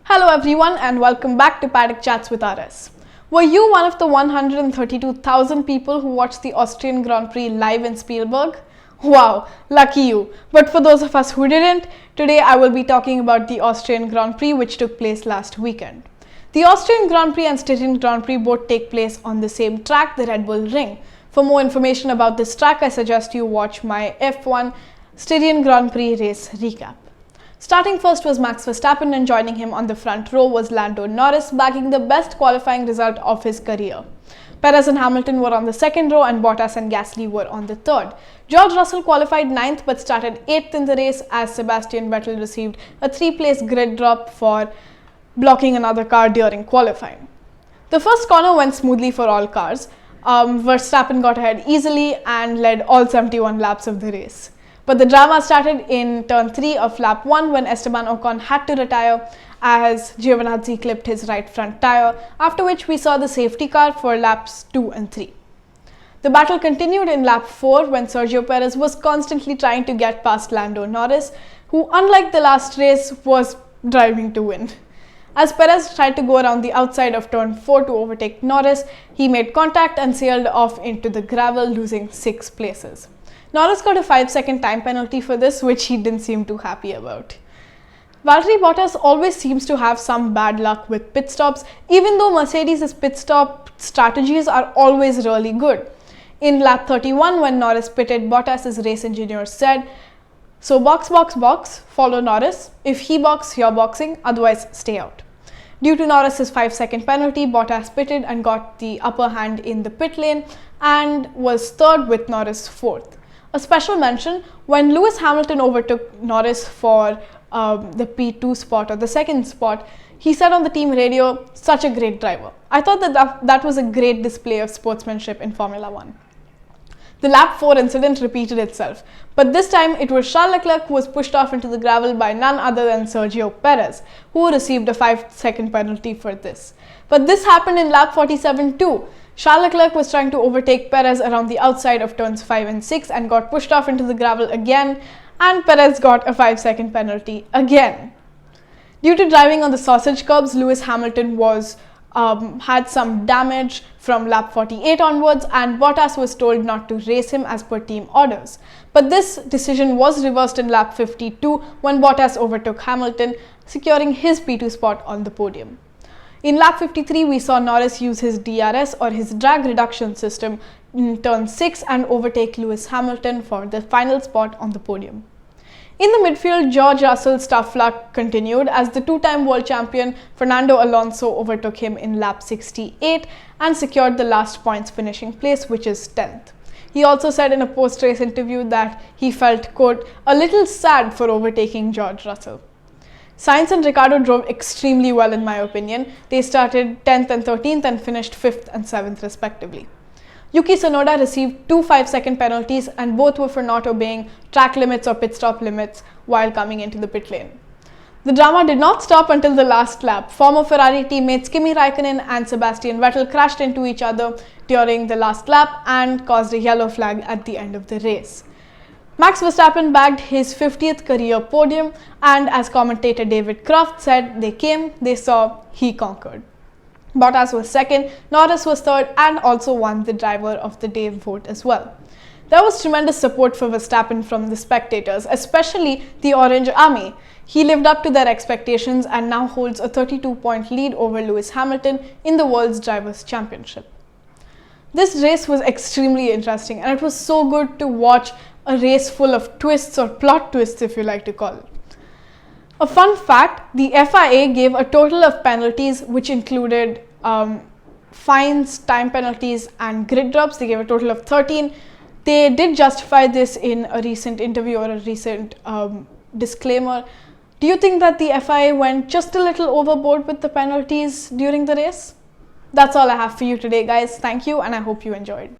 Hello everyone and welcome back to Paddock Chats with RS. Were you one of the 132,000 people who watched the Austrian Grand Prix live in Spielberg? Wow, lucky you. But for those of us who didn't, today I will be talking about the Austrian Grand Prix which took place last weekend. The Austrian Grand Prix and Styrian Grand Prix both take place on the same track, the Red Bull Ring. For more information about this track, I suggest you watch my F1 Styrian Grand Prix race recap. Starting first was Max Verstappen, and joining him on the front row was Lando Norris, bagging the best qualifying result of his career. Perez and Hamilton were on the second row and Bottas and Gasly were on the third. George Russell qualified 9th but started 8th in the race as Sebastian Vettel received a 3-place grid drop for blocking another car during qualifying. The first corner went smoothly for all cars. Verstappen got ahead easily and led all 71 laps of the race. But the drama started in turn 3 of lap 1 when Esteban Ocon had to retire as Giovinazzi clipped his right front tyre, after which we saw the safety car for laps 2 and 3. The battle continued in lap 4 when Sergio Perez was constantly trying to get past Lando Norris, who, unlike the last race, was driving to win. As Perez tried to go around the outside of turn 4 to overtake Norris, he made contact and sailed off into the gravel, losing 6 places. Norris got a 5-second time penalty for this, which he didn't seem too happy about. Valtteri Bottas always seems to have some bad luck with pit stops, even though Mercedes' pit stop strategies are always really good. In lap 31, when Norris pitted, Bottas' race engineer said, "So box, follow Norris. If he box, you're boxing, otherwise stay out." Due to Norris' 5-second penalty, Bottas pitted and got the upper hand in the pit lane and was third with Norris fourth. A special mention, when Lewis Hamilton overtook Norris for the P2 spot or the second spot, he said on the team radio, "Such a great driver." I thought that was a great display of sportsmanship in Formula 1. The lap 4 incident repeated itself, but this time it was Charles Leclerc who was pushed off into the gravel by none other than Sergio Perez, who received a 5-second penalty for this. But this happened in lap 47 too. Charles Leclerc was trying to overtake Perez around the outside of turns 5 and 6 and got pushed off into the gravel again, and Perez got a 5-second penalty again. Due to driving on the sausage curbs, Lewis Hamilton had some damage from lap 48 onwards, and Bottas was told not to race him as per team orders. But this decision was reversed in lap 52 when Bottas overtook Hamilton, securing his P2 spot on the podium. In lap 53, we saw Norris use his DRS or his drag reduction system in turn 6 and overtake Lewis Hamilton for the final spot on the podium. In the midfield, George Russell's tough luck continued as the two-time world champion Fernando Alonso overtook him in lap 68 and secured the last points finishing place, which is 10th. He also said in a post-race interview that he felt, quote, "a little sad for overtaking George Russell." Sainz and Ricciardo drove extremely well in my opinion. They started 10th and 13th and finished 5th and 7th respectively. Yuki Tsunoda received 2 5-second penalties and both were for not obeying track limits or pit stop limits while coming into the pit lane. The drama did not stop until the last lap. Former Ferrari teammates Kimi Raikkonen and Sebastian Vettel crashed into each other during the last lap and caused a yellow flag at the end of the race. Max Verstappen bagged his 50th career podium, and as commentator David Croft said, "They came, they saw, he conquered." Bottas was second, Norris was third, and also won the Driver of the Day vote as well. There was tremendous support for Verstappen from the spectators, especially the Orange Army. He lived up to their expectations and now holds a 32-point lead over Lewis Hamilton in the World's Drivers' Championship. This race was extremely interesting, and it was so good to watch a race full of twists, or plot twists if you like to call it. A fun fact, the FIA gave a total of penalties which included fines, time penalties and grid drops. They gave a total of 13. They did justify this in a recent interview or a recent disclaimer. Do you think that the FIA went just a little overboard with the penalties during the race? That's all I have for you today, guys. Thank you, and I hope you enjoyed.